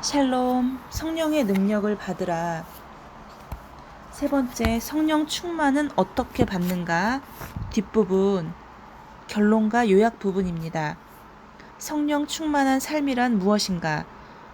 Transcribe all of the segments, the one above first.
샬롬, 성령의 능력을 받으라. 세 번째, 성령 충만은 어떻게 받는가? 뒷부분, 결론과 요약 부분입니다. 성령 충만한 삶이란 무엇인가?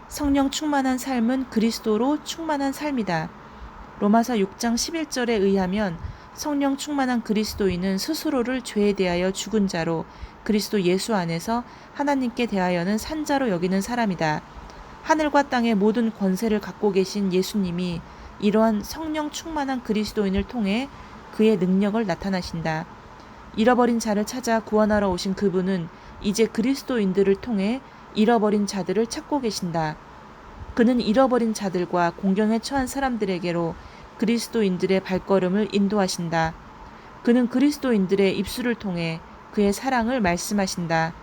성령 충만한 삶은 그리스도로 충만한 삶이다. 로마서 6장 11절에 의하면 성령 충만한 그리스도인은 스스로를 죄에 대하여 죽은 자로 그리스도 예수 안에서 하나님께 대하여는 산 자로 여기는 사람이다. 하늘과 땅의 모든 권세를 갖고 계신 예수님이 이러한 성령 충만한 그리스도인을 통해 그의 능력을 나타나신다. 잃어버린 자를 찾아 구원하러 오신 그분은 이제 그리스도인들을 통해 잃어버린 자들을 찾고 계신다. 그는 잃어버린 자들과 공경에 처한 사람들에게로 그리스도인들의 발걸음을 인도하신다. 그는 그리스도인들의 입술을 통해 그의 사랑을 말씀하신다.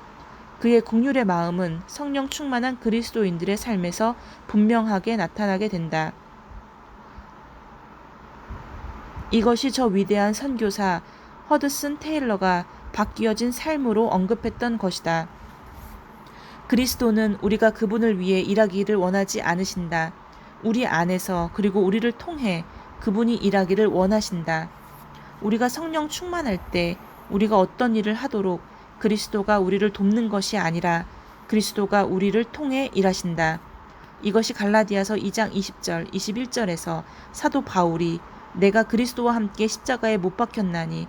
그의 긍휼의 마음은 성령 충만한 그리스도인들의 삶에서 분명하게 나타나게 된다. 이것이 저 위대한 선교사 허드슨 테일러가 바뀌어진 삶으로 언급했던 것이다. 그리스도는 우리가 그분을 위해 일하기를 원하지 않으신다. 우리 안에서 그리고 우리를 통해 그분이 일하기를 원하신다. 우리가 성령 충만할 때 우리가 어떤 일을 하도록 그리스도가 우리를 돕는 것이 아니라 그리스도가 우리를 통해 일하신다. 이것이 갈라디아서 2장 20절, 21절에서 사도 바울이 내가 그리스도와 함께 십자가에 못 박혔나니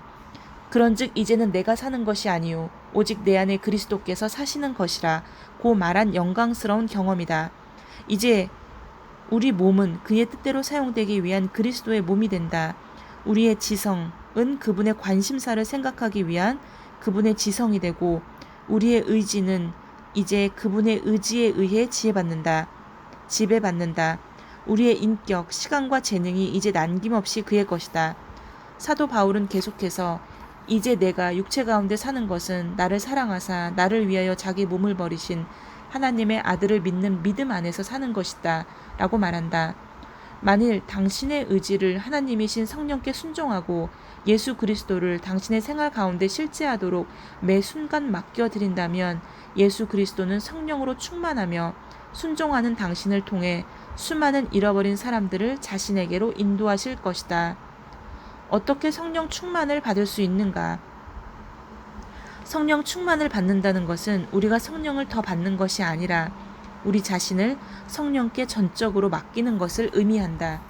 그런즉 이제는 내가 사는 것이 아니요 오직 내 안에 그리스도께서 사시는 것이라 고 말한 영광스러운 경험이다. 이제 우리 몸은 그의 뜻대로 사용되기 위한 그리스도의 몸이 된다. 우리의 지성은 그분의 관심사를 생각하기 위한 그분의 지성이 되고 우리의 의지는 이제 그분의 의지에 의해 지배받는다. 우리의 인격, 시간과 재능이 이제 남김없이 그의 것이다. 사도 바울은 계속해서 이제 내가 육체 가운데 사는 것은 나를 사랑하사 나를 위하여 자기 몸을 버리신 하나님의 아들을 믿는 믿음 안에서 사는 것이다 라고 말한다. 만일 당신의 의지를 하나님이신 성령께 순종하고 예수 그리스도를 당신의 생활 가운데 실제하도록 매 순간 맡겨드린다면 예수 그리스도는 성령으로 충만하며 순종하는 당신을 통해 수많은 잃어버린 사람들을 자신에게로 인도하실 것이다. 어떻게 성령 충만을 받을 수 있는가? 성령 충만을 받는다는 것은 우리가 성령을 더 받는 것이 아니라 우리 자신을 성령께 전적으로 맡기는 것을 의미한다.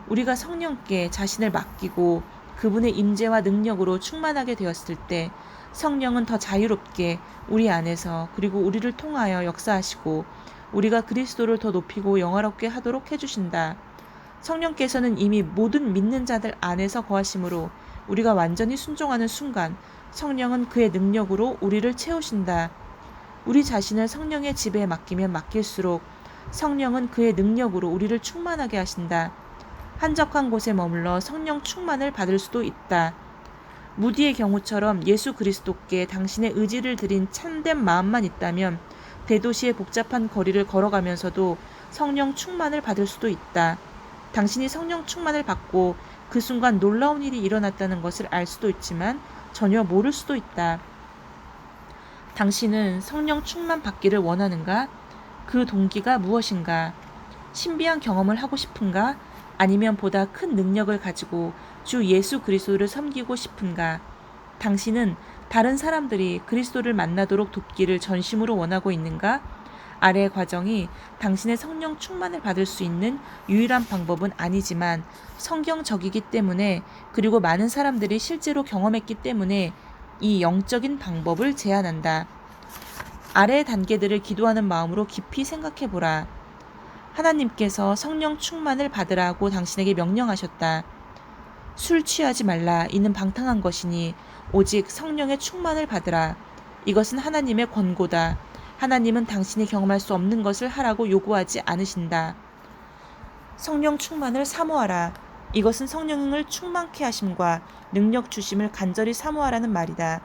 우리가 성령께 자신을 맡기고 그분의 임재와 능력으로 충만하게 되었을 때 성령은 더 자유롭게 우리 안에서 그리고 우리를 통하여 역사하시고 우리가 그리스도를 더 높이고 영화롭게 하도록 해주신다. 성령께서는 이미 모든 믿는 자들 안에서 거하심으로 우리가 완전히 순종하는 순간 성령은 그의 능력으로 우리를 채우신다. 우리 자신을 성령의 지배에 맡기면 맡길수록 성령은 그의 능력으로 우리를 충만하게 하신다. 한적한 곳에 머물러 성령 충만을 받을 수도 있다. 무디의 경우처럼 예수 그리스도께 당신의 의지를 드린 참된 마음만 있다면 대도시의 복잡한 거리를 걸어가면서도 성령 충만을 받을 수도 있다. 당신이 성령 충만을 받고 그 순간 놀라운 일이 일어났다는 것을 알 수도 있지만 전혀 모를 수도 있다. 당신은 성령 충만 받기를 원하는가? 그 동기가 무엇인가? 신비한 경험을 하고 싶은가? 아니면 보다 큰 능력을 가지고 주 예수 그리스도를 섬기고 싶은가? 당신은 다른 사람들이 그리스도를 만나도록 돕기를 전심으로 원하고 있는가? 아래의 과정이 당신의 성령 충만을 받을 수 있는 유일한 방법은 아니지만 성경적이기 때문에 그리고 많은 사람들이 실제로 경험했기 때문에 이 영적인 방법을 제안한다. 아래의 단계들을 기도하는 마음으로 깊이 생각해보라. 하나님께서 성령 충만을 받으라고 당신에게 명령하셨다. 술 취하지 말라. 이는 방탕한 것이니 오직 성령의 충만을 받으라. 이것은 하나님의 권고다. 하나님은 당신이 경험할 수 없는 것을 하라고 요구하지 않으신다. 성령 충만을 사모하라. 이것은 성령을 충만케 하심과 능력 주심을 간절히 사모하라는 말이다.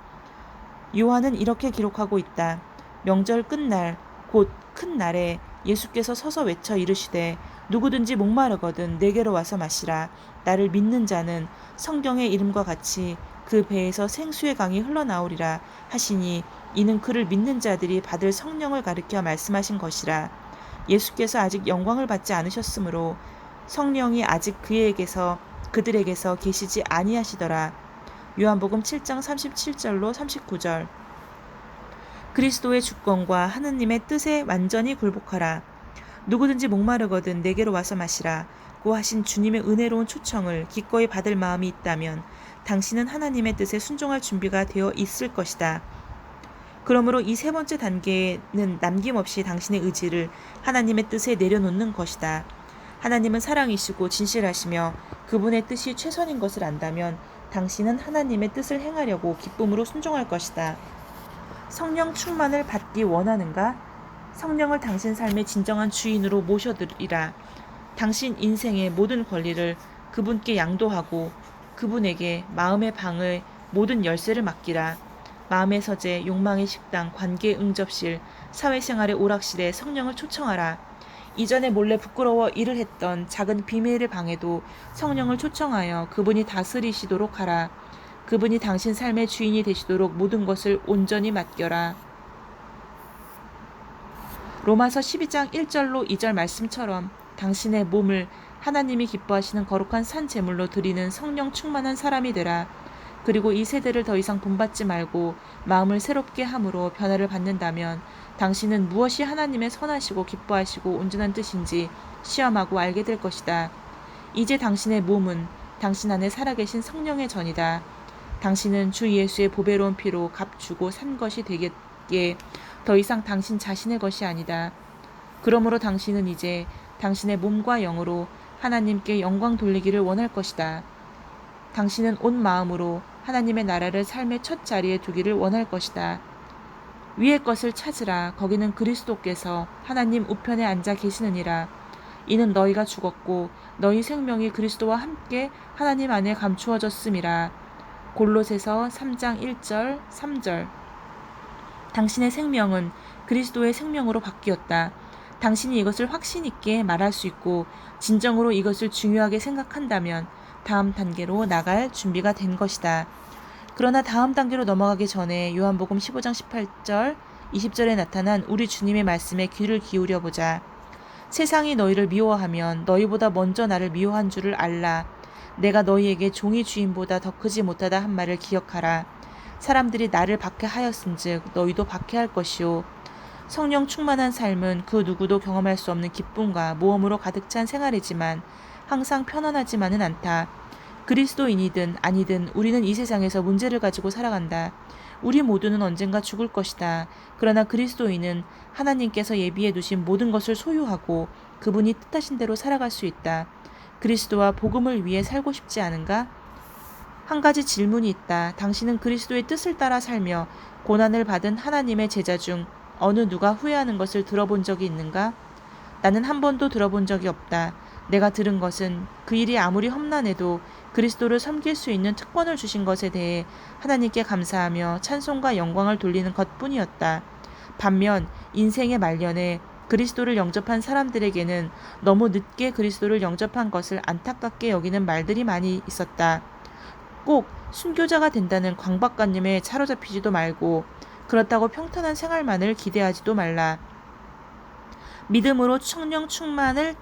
요한은 이렇게 기록하고 있다. 명절 끝날 곧 큰 날에 예수께서 서서 외쳐 이르시되 누구든지 목마르거든 내게로 와서 마시라. 나를 믿는 자는 성경의 이름과 같이 그 배에서 생수의 강이 흘러나오리라 하시니 이는 그를 믿는 자들이 받을 성령을 가리켜 말씀하신 것이라. 예수께서 아직 영광을 받지 않으셨으므로 성령이 아직 그들에게서 계시지 아니하시더라. 요한복음 7장 37절로 39절. 그리스도의 주권과 하느님의 뜻에 완전히 굴복하라. 누구든지 목마르거든 내게로 와서 마시라. 고 하신 주님의 은혜로운 초청을 기꺼이 받을 마음이 있다면 당신은 하나님의 뜻에 순종할 준비가 되어 있을 것이다. 그러므로 이 세 번째 단계는 남김없이 당신의 의지를 하나님의 뜻에 내려놓는 것이다. 하나님은 사랑이시고 진실하시며 그분의 뜻이 최선인 것을 안다면 당신은 하나님의 뜻을 행하려고 기쁨으로 순종할 것이다. 성령 충만을 받기 원하는가? 성령을 당신 삶의 진정한 주인으로 모셔드리라. 당신 인생의 모든 권리를 그분께 양도하고 그분에게 마음의 방의 모든 열쇠를 맡기라. 마음의 서재, 욕망의 식당, 관계의 응접실, 사회생활의 오락실에 성령을 초청하라. 이전에 몰래 부끄러워 일을 했던 작은 비밀의 방에도 성령을 초청하여 그분이 다스리시도록 하라. 그분이 당신 삶의 주인이 되시도록 모든 것을 온전히 맡겨라. 로마서 12장 1절로 2절 말씀처럼 당신의 몸을 하나님이 기뻐하시는 거룩한 산 제물로 드리는 성령 충만한 사람이 되라. 그리고 이 세대를 더 이상 본받지 말고 마음을 새롭게 함으로 변화를 받는다면 당신은 무엇이 하나님의 선하시고 기뻐하시고 온전한 뜻인지 시험하고 알게 될 것이다. 이제 당신의 몸은 당신 안에 살아계신 성령의 전이다. 당신은 주 예수의 보배로운 피로 값주고 산 것이 되기에 더 이상 당신 자신의 것이 아니다. 그러므로 당신은 이제 당신의 몸과 영으로 하나님께 영광 돌리기를 원할 것이다. 당신은 온 마음으로 하나님의 나라를 삶의 첫 자리에 두기를 원할 것이다. 위의 것을 찾으라. 거기는 그리스도께서 하나님 우편에 앉아 계시느니라. 이는 너희가 죽었고 너희 생명이 그리스도와 함께 하나님 안에 감추어졌음이라. 골로새서 3장 1절 3절. 당신의 생명은 그리스도의 생명으로 바뀌었다. 당신이 이것을 확신 있게 말할 수 있고 진정으로 이것을 중요하게 생각한다면 다음 단계로 나갈 준비가 된 것이다. 그러나 다음 단계로 넘어가기 전에 요한복음 15장 18절, 20절에 나타난 우리 주님의 말씀에 귀를 기울여 보자. 세상이 너희를 미워하면 너희보다 먼저 나를 미워한 줄을 알라. 내가 너희에게 종이 주인보다 더 크지 못하다 한 말을 기억하라. 사람들이 나를 박해하였은즉 너희도 박해할 것이요. 성령 충만한 삶은 그 누구도 경험할 수 없는 기쁨과 모험으로 가득 찬 생활이지만 항상 편안하지만은 않다. 그리스도인이든 아니든 우리는 이 세상에서 문제를 가지고 살아간다. 우리 모두는 언젠가 죽을 것이다. 그러나 그리스도인은 하나님께서 예비해 두신 모든 것을 소유하고 그분이 뜻하신 대로 살아갈 수 있다. 그리스도와 복음을 위해 살고 싶지 않은가? 한 가지 질문이 있다. 당신은 그리스도의 뜻을 따라 살며 고난을 받은 하나님의 제자 중 어느 누가 후회하는 것을 들어본 적이 있는가? 나는 한 번도 들어본 적이 없다. 내가 들은 것은 그 일이 아무리 험난해도 그리스도를 섬길 수 있는 특권을 주신 것에 대해 하나님께 감사하며 찬송과 영광을 돌리는 것뿐이었다. 반면 인생의 말년에 그리스도를 영접한 사람들에게는 너무 늦게 그리스도를 영접한 것을 안타깝게 여기는 말들이 많이 있었다. 꼭 순교자가 된다는 강박관념에 사로잡히지도 말고 그렇다고 평탄한 생활만을 기대하지도 말라. 믿음으로 성령 충만을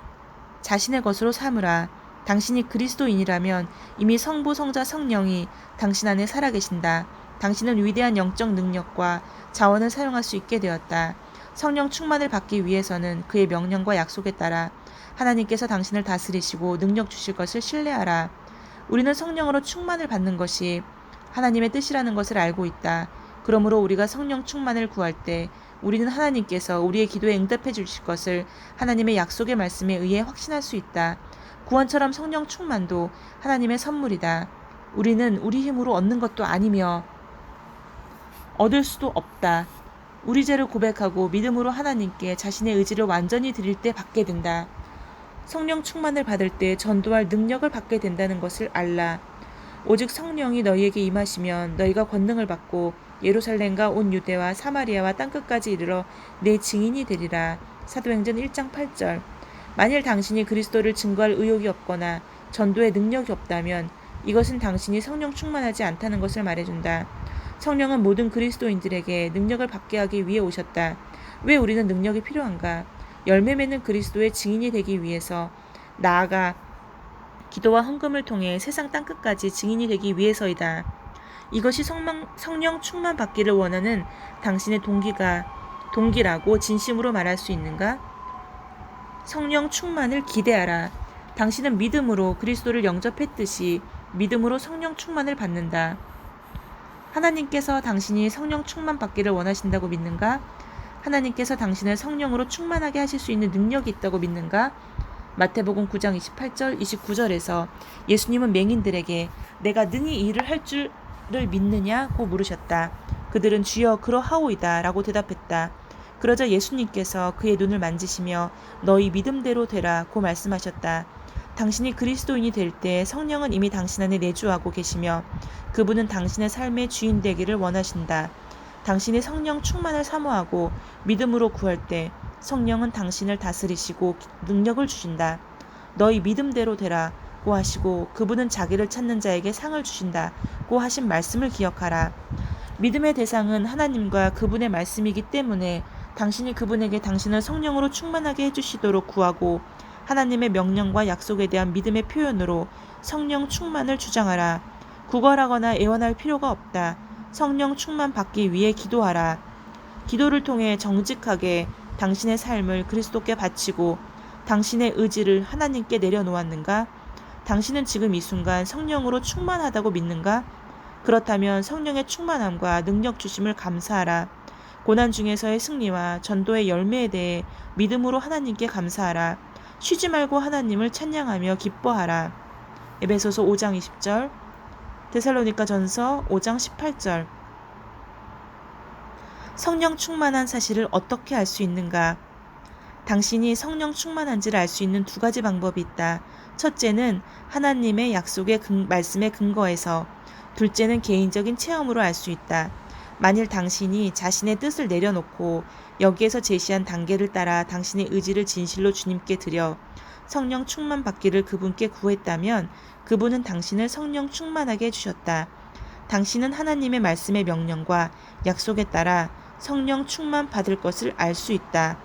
자신의 것으로 삼으라. 당신이 그리스도인이라면 이미 성부, 성자, 성령이 당신 안에 살아계신다. 당신은 위대한 영적 능력과 자원을 사용할 수 있게 되었다. 성령 충만을 받기 위해서는 그의 명령과 약속에 따라 하나님께서 당신을 다스리시고 능력 주실 것을 신뢰하라. 우리는 성령으로 충만을 받는 것이 하나님의 뜻이라는 것을 알고 있다. 그러므로 우리가 성령 충만을 구할 때 우리는 하나님께서 우리의 기도에 응답해 주실 것을 하나님의 약속의 말씀에 의해 확신할 수 있다. 구원처럼 성령 충만도 하나님의 선물이다. 우리는 우리 힘으로 얻는 것도 아니며 얻을 수도 없다. 우리 죄를 고백하고 믿음으로 하나님께 자신의 의지를 완전히 드릴 때 받게 된다. 성령 충만을 받을 때 전도할 능력을 받게 된다는 것을 알라. 오직 성령이 너희에게 임하시면 너희가 권능을 받고 예루살렘과 온 유대와 사마리아와 땅끝까지 이르러 내 증인이 되리라. 사도행전 1장 8절. 만일 당신이 그리스도를 증거할 의욕이 없거나 전도의 능력이 없다면 이것은 당신이 성령 충만하지 않다는 것을 말해준다. 성령은 모든 그리스도인들에게 능력을 받게 하기 위해 오셨다. 왜 우리는 능력이 필요한가? 열매 맺는 그리스도의 증인이 되기 위해서, 나아가 기도와 헌금을 통해 세상 땅끝까지 증인이 되기 위해서이다. 이것이 성령 충만 받기를 원하는 당신의 동기라고 진심으로 말할 수 있는가? 성령 충만을 기대하라. 당신은 믿음으로 그리스도를 영접했듯이 믿음으로 성령 충만을 받는다. 하나님께서 당신이 성령 충만 받기를 원하신다고 믿는가? 하나님께서 당신을 성령으로 충만하게 하실 수 있는 능력이 있다고 믿는가? 마태복음 9장 28절 29절에서 예수님은 맹인들에게 내가 능히 이 일을 할 줄을 믿느냐고 물으셨다. 그들은 주여 그러하오이다 라고 대답했다. 그러자 예수님께서 그의 눈을 만지시며 너희 믿음대로 되라고 말씀하셨다. 당신이 그리스도인이 될 때 성령은 이미 당신 안에 내주하고 계시며 그분은 당신의 삶의 주인 되기를 원하신다. 당신이 성령 충만을 사모하고 믿음으로 구할 때 성령은 당신을 다스리시고 능력을 주신다. 너희 믿음대로 되라고 하시고 그분은 자기를 찾는 자에게 상을 주신다고 하신 말씀을 기억하라. 믿음의 대상은 하나님과 그분의 말씀이기 때문에 당신이 그분에게 당신을 성령으로 충만하게 해주시도록 구하고 하나님의 명령과 약속에 대한 믿음의 표현으로 성령 충만을 주장하라. 구걸하거나 애원할 필요가 없다. 성령 충만 받기 위해 기도하라. 기도를 통해 정직하게 당신의 삶을 그리스도께 바치고 당신의 의지를 하나님께 내려놓았는가? 당신은 지금 이 순간 성령으로 충만하다고 믿는가? 그렇다면 성령의 충만함과 능력 주심을 감사하라. 고난 중에서의 승리와 전도의 열매에 대해 믿음으로 하나님께 감사하라. 쉬지 말고 하나님을 찬양하며 기뻐하라. 에베소서 5장 20절, 데살로니가전서 5장 18절. 성령 충만한 사실을 어떻게 알 수 있는가? 당신이 성령 충만한지를 알 수 있는 두 가지 방법이 있다. 첫째는 하나님의 약속의 말씀에 근거해서, 둘째는 개인적인 체험으로 알 수 있다. 만일 당신이 자신의 뜻을 내려놓고 여기에서 제시한 단계를 따라 당신의 의지를 진실로 주님께 드려 성령 충만 받기를 그분께 구했다면 그분은 당신을 성령 충만하게 해주셨다. 당신은 하나님의 말씀의 명령과 약속에 따라 성령 충만 받을 것을 알 수 있다.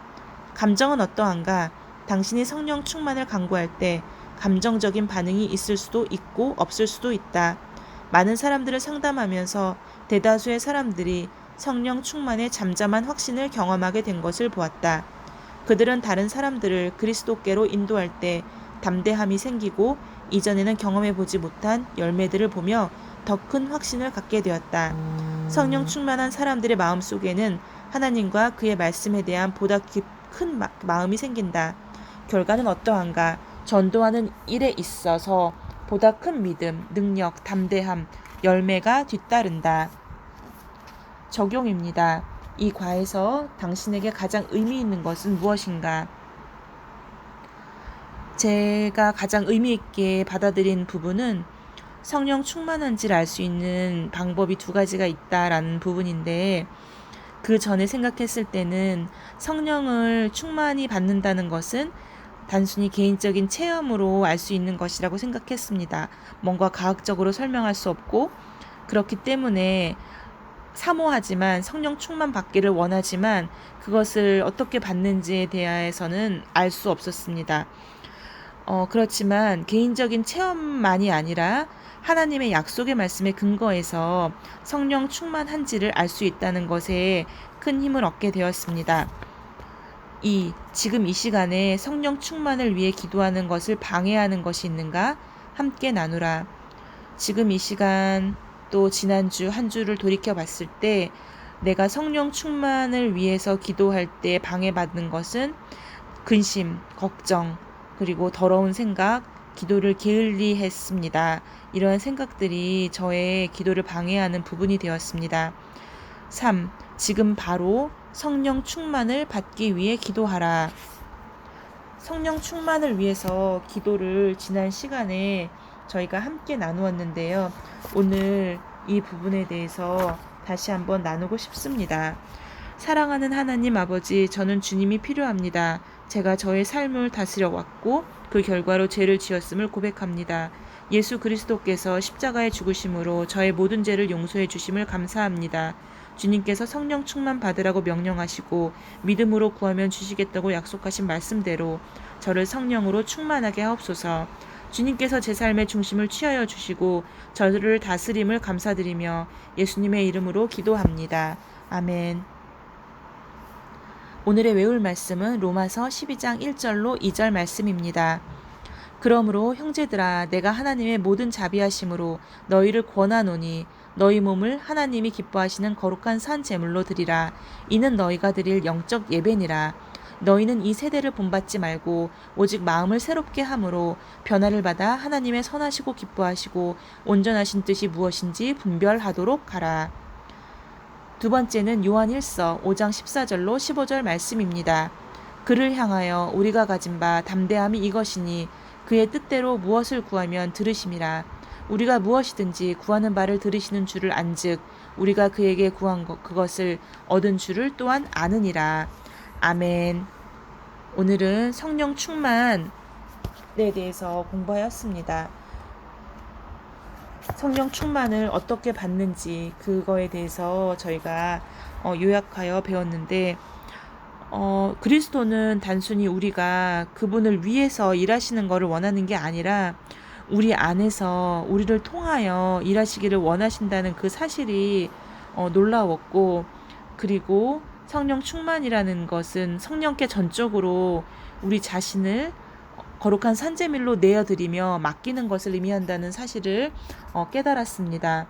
감정은 어떠한가? 당신이 성령 충만을 간구할 때 감정적인 반응이 있을 수도 있고 없을 수도 있다. 많은 사람들을 상담하면서 대다수의 사람들이 성령 충만의 잠잠한 확신을 경험하게 된 것을 보았다. 그들은 다른 사람들을 그리스도께로 인도할 때 담대함이 생기고 이전에는 경험해보지 못한 열매들을 보며 더 큰 확신을 갖게 되었다. 성령 충만한 사람들의 마음속에는 하나님과 그의 말씀에 대한 보다 큰 마음이 생긴다. 결과는 어떠한가? 전도하는 일에 있어서 보다 큰 믿음, 능력, 담대함, 열매가 뒤따른다. 적용입니다. 이 과에서 당신에게 가장 의미 있는 것은 무엇인가? 제가 가장 의미 있게 받아들인 부분은 성령 충만한지를 알 수 있는 방법이 두 가지가 있다라는 부분인데, 그 전에 생각했을 때는 성령을 충만히 받는다는 것은 단순히 개인적인 체험으로 알 수 있는 것이라고 생각했습니다. 뭔가 과학적으로 설명할 수 없고, 그렇기 때문에 사모하지만 성령 충만 받기를 원하지만 그것을 어떻게 받는지에 대해서는 알 수 없었습니다. 그렇지만 개인적인 체험만이 아니라 하나님의 약속의 말씀에 근거해서 성령 충만한지를 알 수 있다는 것에 큰 힘을 얻게 되었습니다. 지금 이 시간에 성령 충만을 위해 기도하는 것을 방해하는 것이 있는가? 함께 나누라. 지금 이 시간, 또 지난주 한 주를 돌이켜 봤을 때 내가 성령 충만을 위해서 기도할 때 방해받는 것은 근심, 걱정, 그리고 더러운 생각, 기도를 게을리했습니다. 이러한 생각들이 저의 기도를 방해하는 부분이 되었습니다. 3. 지금 바로 성령 충만을 받기 위해 기도하라. 성령 충만을 위해서 기도를 지난 시간에 저희가 함께 나누었는데요. 오늘 이 부분에 대해서 다시 한번 나누고 싶습니다. 사랑하는 하나님 아버지, 저는 주님이 필요합니다. 제가 저의 삶을 다스려 왔고 그 결과로 죄를 지었음을 고백합니다. 예수 그리스도께서 십자가의 죽으심으로 저의 모든 죄를 용서해 주심을 감사합니다. 주님께서 성령 충만 받으라고 명령하시고 믿음으로 구하면 주시겠다고 약속하신 말씀대로 저를 성령으로 충만하게 하옵소서. 주님께서 제 삶의 중심을 취하여 주시고 저를 다스림을 감사드리며 예수님의 이름으로 기도합니다. 아멘. 오늘의 외울 말씀은 로마서 12장 1절로 2절 말씀입니다. 그러므로 형제들아 내가 하나님의 모든 자비하심으로 너희를 권하노니 너희 몸을 하나님이 기뻐하시는 거룩한 산 제물로 드리라. 이는 너희가 드릴 영적 예배니라. 너희는 이 세대를 본받지 말고 오직 마음을 새롭게 함으로 변화를 받아 하나님의 선하시고 기뻐하시고 온전하신 뜻이 무엇인지 분별하도록 하라. 두 번째는 요한 1서 5장 14절로 15절 말씀입니다. 그를 향하여 우리가 가진 바 담대함이 이것이니 그의 뜻대로 무엇을 구하면 들으심이라. 우리가 무엇이든지 구하는 바를 들으시는 줄을 안즉 우리가 그에게 구한 그것을 얻은 줄을 또한 아느니라. 아멘. 오늘은 성령 충만에 대해서 공부하였습니다. 성령 충만을 어떻게 받는지 그거에 대해서 저희가 요약하여 배웠는데 그리스도는 단순히 우리가 그분을 위해서 일하시는 것을 원하는 게 아니라 우리 안에서 우리를 통하여 일하시기를 원하신다는 그 사실이 놀라웠고, 그리고 성령 충만이라는 것은 성령께 전적으로 우리 자신을 거룩한 산제물로 내어드리며 맡기는 것을 의미한다는 사실을 깨달았습니다.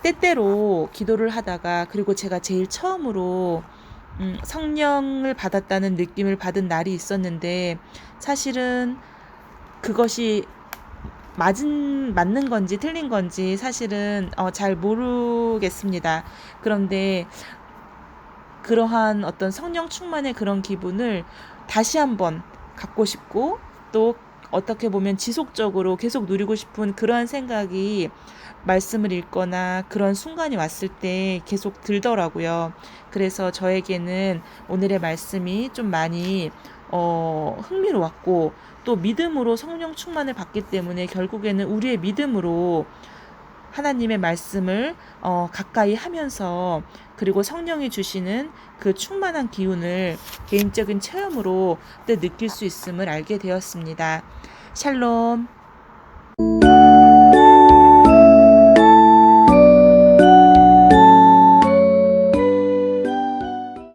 때때로 기도를 하다가, 그리고 제가 제일 처음으로 성령을 받았다는 느낌을 받은 날이 있었는데, 사실은 그것이 맞는 건지 틀린 건지 사실은 잘 모르겠습니다. 그런데 그러한 어떤 성령 충만의 그런 기분을 다시 한번 갖고 싶고, 또 어떻게 보면 지속적으로 계속 누리고 싶은 그러한 생각이 말씀을 읽거나 그런 순간이 왔을 때 계속 들더라고요. 그래서 저에게는 오늘의 말씀이 좀 많이 흥미로웠고, 또 믿음으로 성령 충만을 받기 때문에 결국에는 우리의 믿음으로 하나님의 말씀을 가까이 하면서, 그리고 성령이 주시는 그 충만한 기운을 개인적인 체험으로 또 느낄 수 있음을 알게 되었습니다. 샬롬.